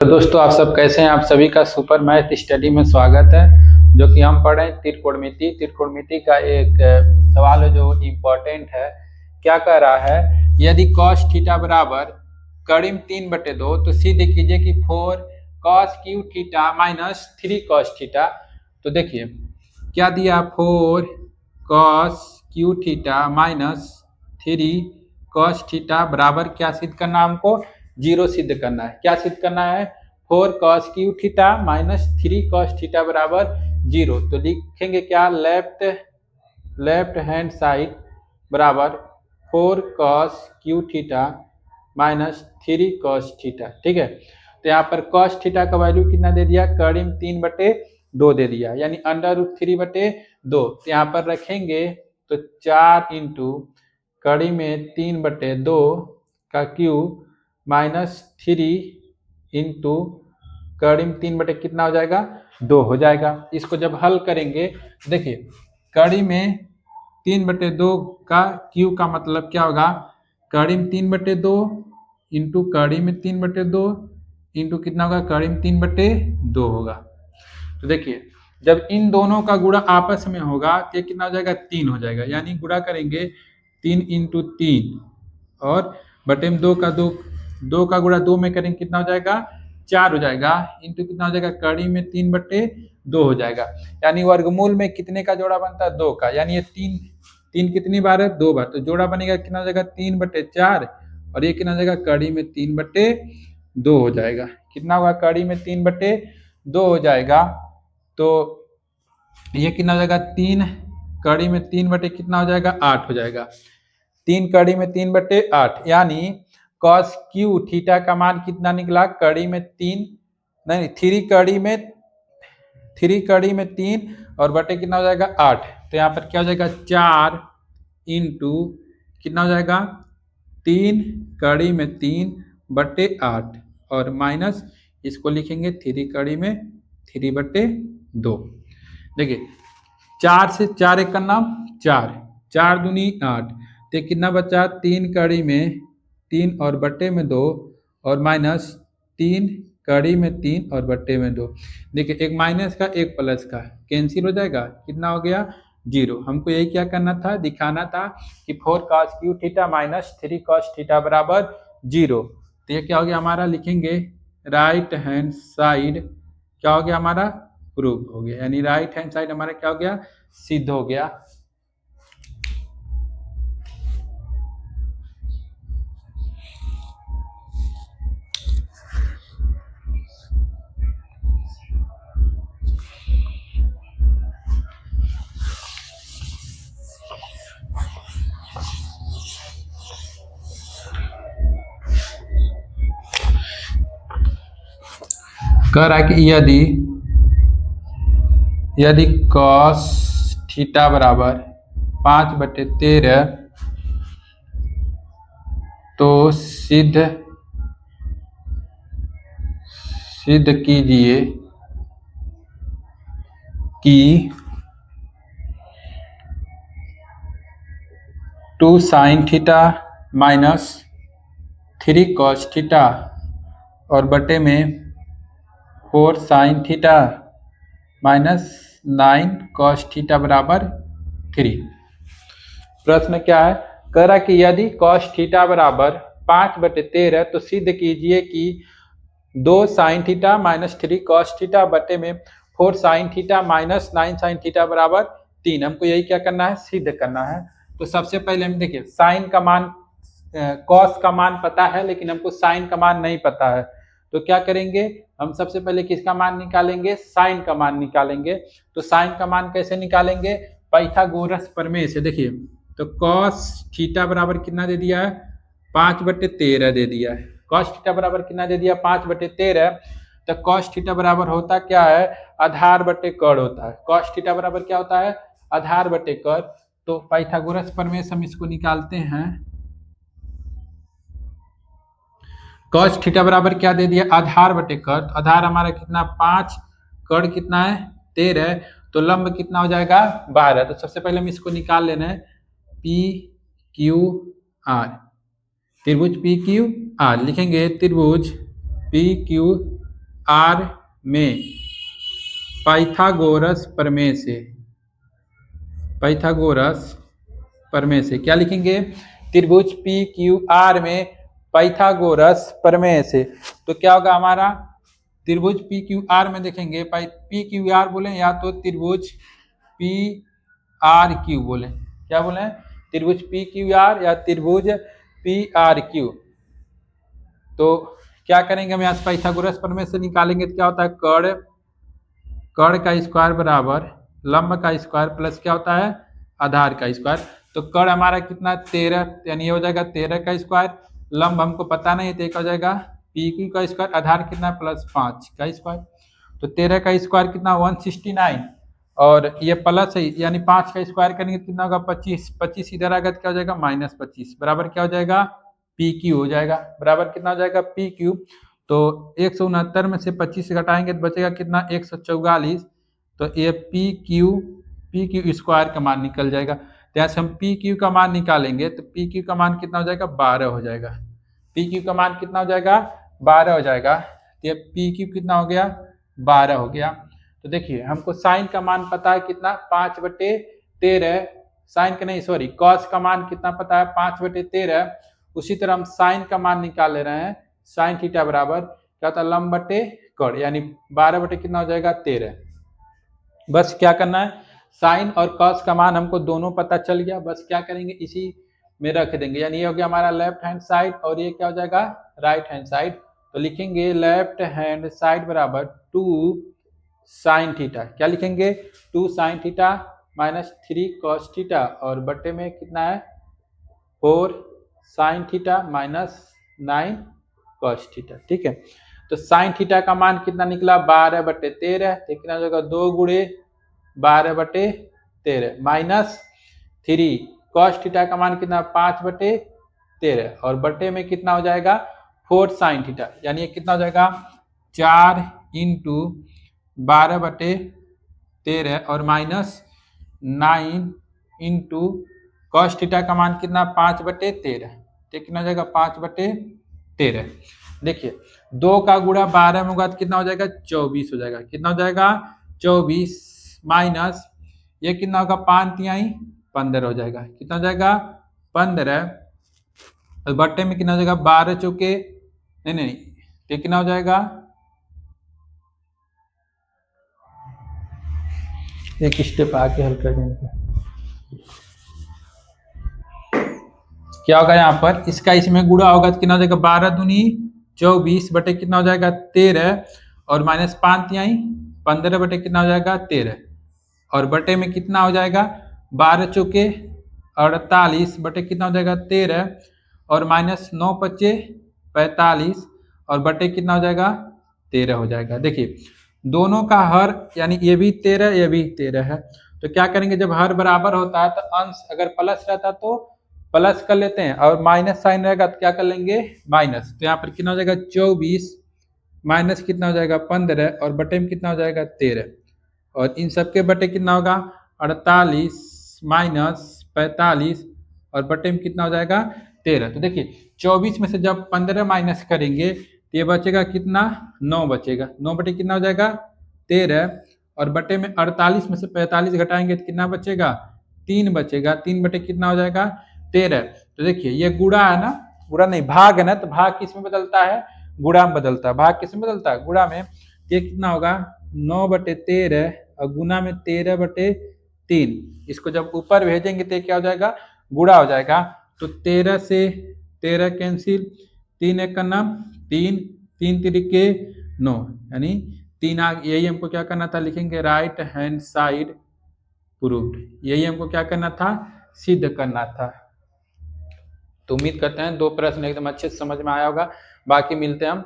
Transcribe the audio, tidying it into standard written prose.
तो दोस्तों आप सब कैसे हैं। आप सभी का सुपर मैथ स्टडी में स्वागत है। जो कि हम पढ़ रहे हैं त्रिकोणमिति का एक सवाल है जो इम्पोर्टेंट है। क्या कह रहा है, यदि cos थीटा बराबर करीब 3/2 तो सिद्ध कीजिए कि 4 cos Q theta minus 3 cos theta. तो देखिए क्या दिया, 4 cos Q theta minus 3 cos theta बराबर क्या सिद्ध करना, हमको जीरो सिद्ध करना है। क्या सिद्ध करना है, 4 cos Q theta minus 3 cos theta बराबर जीरो। तो लिखेंगे क्या, लेफ्ट हैंड साइड बराबर 4 cos Q theta minus 3 cos theta. ठीक है, तो यहाँ पर cos थीटा का वैल्यू कितना दे दिया, करीब 3/2 दे दिया, यानी √3/2। तो यहाँ पर रखेंगे तो 4 इंटू कड़ी में 3/2 का क्यूब माइनस 3 इंटू कड़ी में 3 बटे कितना हो जाएगा, 2 हो जाएगा। इसको जब हल करेंगे देखिए, कड़ी में 3/2 का क्यू का मतलब क्या होगा, कड़ी में 3/2 इंटू कड़ी में 3/2 इंटू कितना होगा, कड़ी में 3/2 होगा। तो देखिए जब इन दोनों का गुणा आपस में होगा तो ये कितना हो जाएगा, 3 हो जाएगा। यानी गुणा करेंगे 3 इंटू 3 और बटे में 2 का 2 का गुणा 2 में करेंगे कितना हो जाएगा, 4 हो जाएगा। इंटू कितना हो जाएगा, कड़ी में 3/2 हो जाएगा। यानी वर्गमूल में कितने का जोड़ा बनता है, 2 का। यानी ये 3 कितनी बार है, 2 बार। तो जोड़ा बनेगा कितना हो जाएगा, 3/4 और ये कितना हो जाएगा, कड़ी में 3/2 हो जाएगा। कितना होगा, कड़ी में 3/2 हो जाएगा। तो ये कितना हो जाएगा, 3 कड़ी में 3 कितना हो जाएगा, 8 हो जाएगा। 3 कड़ी में 3/8 यानी cos क्यू थीटा का मान कितना निकला, कड़ी में 3 नहीं 3 कड़ी में 3 और बटे कितना हो जाएगा, 8। तो यहाँ पर क्या हो जाएगा, 4 इंटू कितना हो जाएगा, 3 कड़ी में 3/8 और माइनस इसको लिखेंगे 3 कड़ी में 3/2। देखिए 4 से 4 एक का नाम 4, 4 दूनी 8। तो कितना बचा, 3 कड़ी में 3 और बटे में 2 और माइनस 3 कड़ी में 3 और बटे में 2। देखिए एक माइनस का एक प्लस का कैंसिल हो जाएगा, कितना हो गया, 0। हमको यही क्या करना था, दिखाना था कि 4 cos Q theta minus 3 cos theta बराबर 0। तो ये क्या हो गया हमारा, लिखेंगे राइट हैंड साइड क्या हो गया हमारा, प्रूफ हो गया। यानी राइट हैंड साइड हमारा क्या हो गया, सिद्ध हो गया। कह रहा है कि यदि cos थीटा बराबर 5/13 तो सिद्ध कीजिए कि 2 sin theta minus 3 cos theta और बटे में 4 sin theta minus 9 cos theta बराबर 3। प्रश्न क्या है, कह रहा कि यदि cos थीटा बराबर 5/13 तो सिद्ध कीजिए कि 2 sin theta minus 3 cos theta बटे में 4 sin theta minus 9 sin theta बराबर 3। हमको यही क्या करना है, सिद्ध करना है। तो सबसे पहले हम देखिए साइन का मान, कॉस का मान पता है लेकिन हमको साइन का मान नहीं पता है। तो क्या करेंगे, हम सबसे पहले किसका मान निकालेंगे, साइन का मान निकालेंगे। तो साइन का मान कैसे निकालेंगे, पाइथागोरस प्रमेय से। देखिए तो cos थीटा बराबर कितना दे दिया है, 5/13 दे दिया है। cos थीटा बराबर कितना दे दिया, 5/13। तो cos थीटा बराबर होता क्या है, आधार बटे कड़ होता है। cos थीटा बराबर क्या होता है, आधार बटे कड़। तो पाइथागोरस प्रमेय से हम इसको निकालते हैं। cos थीटा बराबर क्या दे दिया, आधार बटे कड़। आधार हमारा कितना 5, कड़ कितना है 13, तो लंब कितना हो जाएगा 12। तो सबसे पहले हम इसको निकाल लेना है, पी क्यू आर, त्रिभुज पी क्यू आर लिखेंगे, त्रिभुज पी क्यू आर में पाइथागोरस प्रमेय से, पाइथागोरस प्रमेय से क्या लिखेंगे? त्रिभुज पी क्यू आर में पाइथागोरस प्रमेय से। तो क्या होगा हमारा? त्रिभुज पी क्यू आर में देखेंगे, पी क्यू आर बोले या तो त्रिभुज पी आर क्यू बोले, क्या बोले? त्रिभुज पी क्यू आर या त्रिभुज पी आर क्यू। तो क्या करेंगे हम यहाँ से पाइथागोरस प्रमेय से निकालेंगे तो क्या होता है? कर्ण का स्क्वायर बराबर लंब का स्क्वायर प्लस क्या होता है? आधार का स्क्वायर। तो कर्ण हमारा कितना? 13, यानी ये हो जाएगा 13 का स्क्वायर। लंब हमको पता नहीं तो एक हो जाएगा पी क्यू का स्क्वायर, आधार कितना? प्लस 5 का स्क्वायर। तो 13 का स्क्वायर कितना? 169, और ये प्लस है यानी 5 का स्क्वायर करेंगे कितना होगा? 25। 25 इधर आएगा तो क्या हो जाएगा? -25 बराबर क्या हो जाएगा? पी क्यू हो जाएगा। बराबर कितना हो जाएगा? P Q. तो 169 में से 25 घटाएंगे तो बचेगा कितना? 144। तो ये पी क्यू स्क्वायर का मान निकल जाएगा। तो यहाँ से हम पी क्यू का मान निकालेंगे तो पी क्यू का मान कितना हो जाएगा? 12 हो जाएगा। पी क्यू का मान कितना हो जाएगा? 12 हो जाएगा। तो ये पी क्यू कितना हो गया? 12 हो गया। तो देखिए हमको साइन का मान पता है कितना? 5/13। साइन का नहीं, सॉरी, कॉस का मान कितना पता है? 5/13। उसी तरह हम साइन का मान निकाल ले रहे हैं। साइन थीटा बराबर क्या होता है? लंब बटे कर्ण, यानी 12 बटे कितना हो जाएगा? 13। बस क्या करना है? साइन और कॉस का मान हमको दोनों पता चल गया। बस क्या करेंगे? इसी में रख देंगे, यानी ये हो गया हमारा लेफ्ट हैंड साइड और ये क्या हो जाएगा? Right hand side. तो लिखेंगे लेफ्ट हैंड साइड बराबर 2 साइन थीटा। क्या लिखेंगे? 2 sine theta minus 3 cos theta, और बटे में कितना है? 4 sine theta minus 9 cos theta. ठीक है, तो साइन थीटा का मान कितना निकला? 12/13। तो कितना हो जाएगा? 2 गुणे 12/13 माइनस 3 कॉस थीटा का मान कितना? 5/13, और बटे में कितना हो जाएगा? 4 साइन थीटा, यानी ये कितना हो जाएगा? 4 इंटू 12/13 और माइनस 9 इंटू कॉस थीटा का मान कितना? 5/13। कितना हो जाएगा? 5/13। देखिए 2 का गुणा 12 में होगा तो कितना हो जाएगा? 24 हो जाएगा। कितना हो जाएगा? 24 माइनस ये कितना होगा? 5 तिहाई 15 हो जाएगा। कितना हो जाएगा? 15, और बट्टे में कितना हो जाएगा? 12 चौके नहीं, तो कितना हो जाएगा? एक स्टेप आके हल कर देंगे। क्या होगा यहाँ पर? इसका इसमें गुणा होगा तो कितना हो जाएगा? 12 दूनी 24 बटे कितना हो जाएगा? 13, और माइनस 5 तिहाई 15 बटे कितना हो जाएगा? 13, और बटे में कितना हो जाएगा? 12 चौके 48 बटे कितना हो जाएगा? 13, और माइनस 9 पच्चे 45, और बटे कितना हो जाएगा? 13 हो जाएगा। देखिए दोनों का हर, यानी ये भी 13 ये भी 13 है। तो क्या करेंगे? जब हर बराबर होता है तो अंश अगर प्लस रहता तो प्लस कर लेते हैं, और माइनस साइन रहेगा तो क्या कर लेंगे? माइनस। तो यहाँ पर कितना हो जाएगा? 24 माइनस कितना हो जाएगा? 15, और बटे में कितना हो जाएगा? 13, और इन सबके बटे कितना होगा? 48 माइनस 45, और बटे में कितना हो जाएगा? 13। तो देखिए 24 में से जब 15 माइनस करेंगे तो ये बचेगा कितना? 9 बचेगा। 9 बटे कितना हो जाएगा? 13, और बटे में 48 में से 45 घटाएंगे तो कितना बचेगा? 3 बचेगा। 3 बटे कितना हो जाएगा? 13। तो देखिए ये गुणा है ना, गुणा नहीं भाग है ना, तो भाग किस में बदलता है? गुणा में बदलता है। भाग किस में बदलता है? गुणा में। ये कितना होगा? 9/13 और गुना में 13/3। इसको जब ऊपर भेजेंगे तो क्या हो जाएगा? गुणा हो जाएगा। तो 13 से 13 कैंसिल, 3 एक का नाम 3, 3 तिरिके 9, यानी 3 यही हमको क्या करना था? लिखेंगे राइट हैंड साइड प्रूव्ड। यही हमको क्या करना था? सिद्ध करना था। तो उम्मीद करते हैं 2 प्रश्न एकदम अच्छे से समझ में आया होगा। बाकी मिलते हैं हम